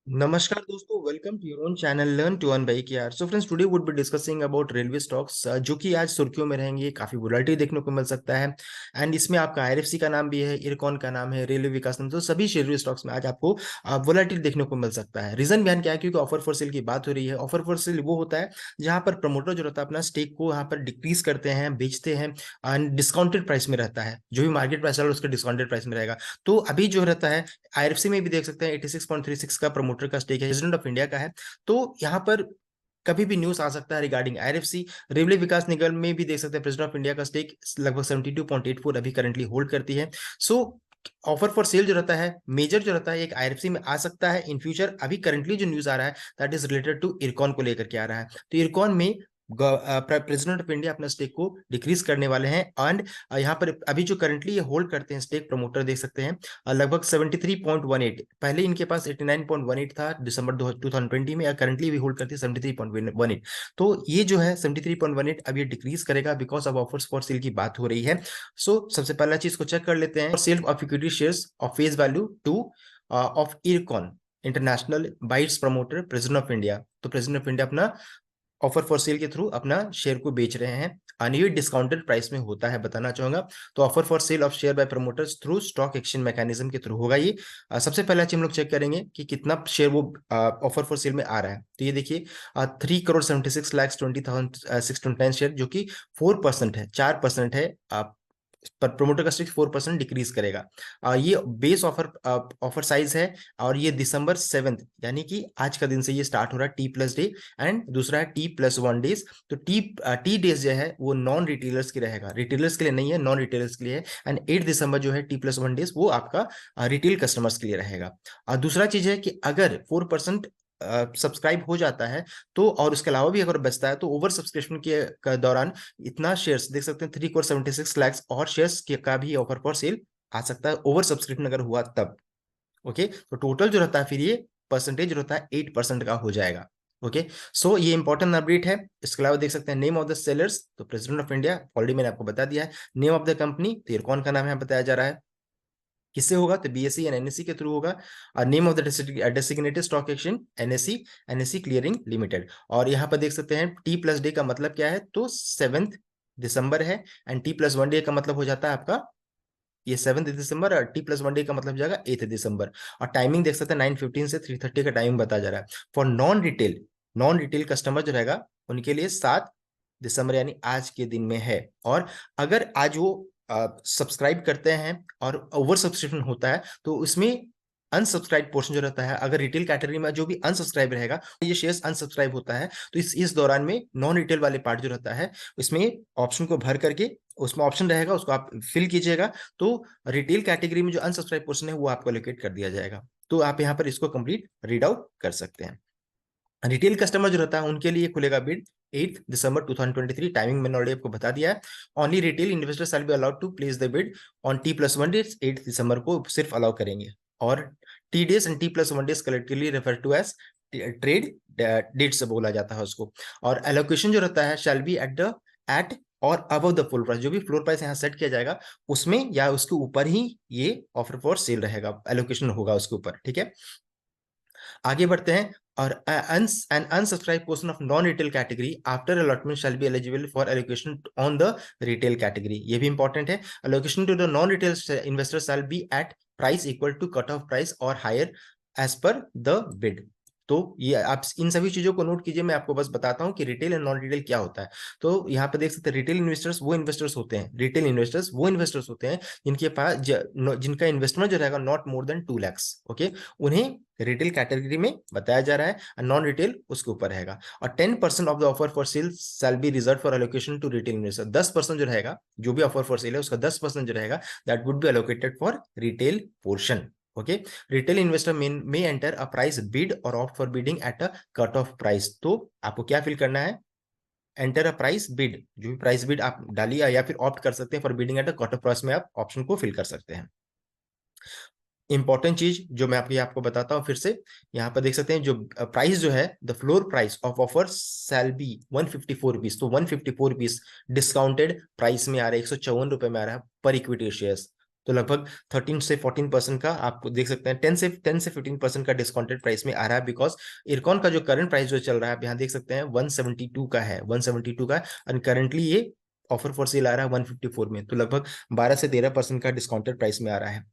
नमस्कार दोस्तों, welcome to your own channel learn to earn by KR. So friends, today would be discussing about railway stocks जो कि आज सुर्खियों में रहेंगे। काफी वोलेटिलिटी देखने को मिल सकता है एंड इसमें आपका आईआरएफसी का नाम भी है, इरकॉन का नाम है, रेलवे विकास नाम, तो सभी रेलवे स्टॉक्स में आज आपको वोलेटिलिटी देखने को मिल सकता है। रीजन बिहाइंड क्या है? क्योंकि ऑफर फॉर सेल की बात हो रही है। ऑफर फॉर सेल वो होता है जहां पर प्रमोटर जो रहता है अपना स्टेक को यहाँ पर डिक्रीज करते हैं, बेचते हैं एंड डिस्काउंटेड प्राइस में रहता है। जो भी मार्केट प्राइस है उसका डिस्काउंटेड प्राइस में रहेगा। तो अभी जो रहता है आईआरएफसी में भी देख सकते हैं 86.36 का प्रमोटर का स्टेक है, प्रेसिडेंट ऑफ इंडिया का है। तो यहाँ पर कभी भी न्यूज आ सकता है रिगार्डिंग आईआरएफसी। रेलवे विकास निगम में भी देख सकते हैं प्रेसिडेंट ऑफ इंडिया का स्टेक लगभग 72.84 अभी करंटली होल्ड करती है। सो ऑफर फॉर सेल जो रहता है मेजर जो रहता है एक आईआरएफसी में आ सकता है इन फ्यूचर। अभी करंटली जो न्यूज आ रहा है that is related to Ircon को लेकर के आ रहा है। तो इरकॉन में प्रेसिडेंट ऑफ इंडिया अपना स्टेक को डिक्रीज करने वाले हैं एंड यहाँ पर अभी जो करंटली ये होल्ड करते हैं स्टेक प्रमोटर देख सकते हैं लगभग 73.18। पहले इनके पास 89.18 था दिसंबर 2020 में, करंटली भी होल्ड करते हैं 73.18। तो ये जो है 73.18 अब ये डिक्रीज करेगा because of offers for sale की बात हो रही है। सो सबसे पहला चीज को चेक कर लेते हैं। Sale of equity shares of face value two of Ircon international by its promoter president of India. तो प्रेसिडेंट ऑफ इंडिया अपना ऑफर फॉर सेल के थ्रू अपना शेयर को बेच रहे हैं और ये डिस्काउंटेड प्राइस में होता है, बताना चाहूंगा। तो offer for sale of share by promoters through stock exchange mechanism के थ्रू होगा ये। सबसे पहले हम लोग चेक करेंगे कि कितना शेयर वो ऑफर फॉर सेल में आ रहा है। तो ये देखिए 3,76,20,629 शेयर जो कि 4% है, 4% है। पर प्रोमोटर का स्टेक 4% डिक्रीज करेगा। ये बेस ऑफर साइज है और ये दिसंबर 7 यानी कि आज का दिन से ये स्टार्ट हो रहा है T+डे एंड दूसरा है T+1 डेज। तो टी डेज जो है वो नॉन रिटेलर्स की रहेगा, रिटेलर्स के लिए नहीं है, नॉन रिटेलर्स के लिए है। एंड 8 दिसंबर जो है T+1 डेज वो आपका रिटेल कस्टमर्स के लिए रहेगा। दूसरा चीज है कि अगर 4% सब्सक्राइब हो जाता है तो और उसके अलावा भी अगर बचता है तो ओवर सब्सक्रिप्शन के दौरान इतना शेयर्स देख सकते हैं 3,76,00,000 और शेयर्स का भी ऑफर फॉर सेल आ सकता है ओवर सब्सक्रिप्शन अगर हुआ तब। ओके, तो टोटल जो रहता है फिर ये परसेंटेज रहता है 8% का हो जाएगा। ओके, सो ये इंपॉर्टेंट अपडेट है। इसके अलावा देख सकते हैं नेम ऑफ द सेलर्स, तो प्रेसिडेंट ऑफ इंडिया ऑलरेडी मैंने आपको बता दिया है। नेम ऑफ द कंपनी तो कौन का नाम है बताया जा रहा है। किससे होगा तो बीएसई एंड एनएससी के थ्रू होगा। और name of the designated stock exchange NSC, NSC clearing limited. और यहाँ पर देख सकते हैं T+डे का मतलब क्या है तो 7 दिसंबर है एंड T+1 डे का मतलब हो जाता है आपका ये 7 दिसंबर और T+1 डे का मतलब जाएगा 8 दिसंबर। और टाइमिंग देख सकते हैं 9:15 से 3:30 का टाइमिंग बताया जा रहा है। फॉर नॉन रिटेल कस्टमर जो रहेगा उनके लिए 7 दिसंबर यानी आज के दिन में है। और अगर आज वो सब्सक्राइब करते हैं और ओवर सब्सक्रिप्शन होता है तो उसमें अनसब्सक्राइब पोर्शन जो रहता है, अगर रिटेल कैटेगरी में जो भी अनसब्सक्राइब रहेगा ये शेयर्स अनसब्सक्राइब होता है तो इस दौरान में नॉन रिटेल वाले पार्ट जो रहता है इसमें ऑप्शन को भर करके उसमें ऑप्शन रहेगा उसको आप फिल कीजिएगा तो रिटेल कैटेगरी में जो अनसब्सक्राइब पोर्शन है वो आपको एलोकेट कर दिया जाएगा। तो आप यहाँ पर इसको कंप्लीट रीड आउट कर सकते हैं। रिटेल कस्टमर जो रहता है उनके लिए खुलेगा बिड 8 दिसंबर 2023। टाइमिंग मैंने ऑलरेडी आपको बता दिया है। Only retail investor shall be allowed to place the bid on T+1 days. 8 दिसंबर को सिर्फ अलाउ करेंगे। और T days and T+1 days collectively refer to as trade dates बोला जाता है उसको। और एलोकेशन जो रहता है शैल बी एट और अबव द फ्लोर प्राइस, जो भी फ्लोर प्राइस यहाँ सेट किया जाएगा उसमें या उसके ऊपर ही ये ऑफर फॉर सेल रहेगा, एलोकेशन होगा उसके ऊपर। ठीक है, आगे बढ़ते हैं। और an unsubscribed portion of non-retail category after allotment shall be eligible for allocation on the retail category। ये भी इंपॉर्टेंट है। allocation to the non-retail investors shall be at price equal to cut off price or higher as per the bid। तो ये आप इन सभी चीजों को note कीजिए। मैं आपको बस बताता हूं कि रिटेल एंड नॉन रिटेल क्या होता है। तो यहाँ पे देख सकते हैं रिटेल इन्वेस्टर्स वो इन्वेस्टर्स होते हैं, रिटेल इन्वेस्टर्स वो इन्वेस्टर्स होते हैं जिनके पास जिनका इन्वेस्टमेंट जो रहेगा not more than 2 lakhs। Okay, उन्हें रिटेल कैटेगरी में बताया जा रहा है, नॉन रिटेल उसके ऊपर रहेगा। और 10% of the offer for sale shall be reserve for allocation to retail investor. 10% जो रहेगा जो भी ऑफर फॉर सेल है उसका 10% जो रहेगा that would be allocated for retail portion. Okay, retail investor may enter a price bid और opt for bidding at a cut off price. तो आपको क्या फिल करना है, एंटर अ प्राइस बिड, जो भी प्राइस बिड आप डालिए या फिर ऑप्ट कर सकते हैं for bidding at a cut off price में आप ऑप्शन को फिल कर सकते हैं। इंपॉर्टेंट चीज जो मैं आपको बताता हूं फिर से, यहाँ पर देख सकते हैं जो प्राइस जो है the floor price of offer shall be 154 rupees. तो 154 रुपीज डिस्काउंटेड प्राइस में आ रहा है, 154 रुपए में आ रहा है पर इक्विटी शेयर्स। तो लगभग 13 से 14% का आप देख सकते हैं, 10 से 15% का डिस्काउंटेड प्राइस में आ रहा है, बिकॉज इरकॉन का जो करंट प्राइस जो चल रहा है आप यहाँ देख सकते हैं 172 का है, 172 का, और करंटली ये ऑफर फॉर सेल आ रहा है 154 में, तो लगभग 12 से 13% का डिस्काउंटेड प्राइस में आ रहा है।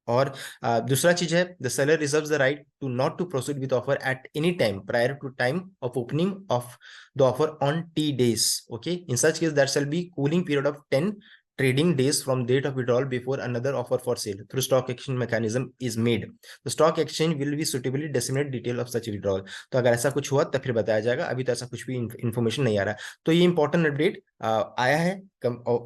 और दूसरा चीज है, the seller reserves the right to not to proceed with offer at any time prior to time of opening of the offer on T days, okay, in such case that shall be cooling period of 10 trading days from date of withdrawal before another offer for sale through stock exchange mechanism is made. The stock exchange will be suitably designate detail of such withdrawal. तो अगर ऐसा कुछ हुआ तब फिर बताया जाएगा, अभी तो ऐसा कुछ भी इन्फॉर्मेशन नहीं आ रहा। तो ये इंपॉर्टेंट अपडेट आया है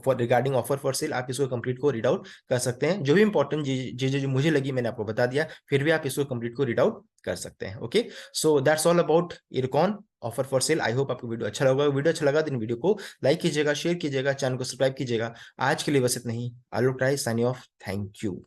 for regarding offer for cell, आप इसको कंप्लीट को रीड आउट कर सकते हैं। जो भी इंपॉर्टेंट चीजें जो मुझे लगी मैंने आपको बता दिया, फिर भी आप इसको कंप्लीट को रीड आउट कर सकते हैं। Okay, so that's all about IRCON offer for cell. I hope आपको वीडियो अच्छा लगा। वीडियो अच्छा लगा तो इन वीडियो को लाइक कीजिएगा, शेयर कीजिएगा, चैनल को सब्सक्राइब कीजिएगा। आज के लिए बस इतना ही। Alok Rai signing off, thank you.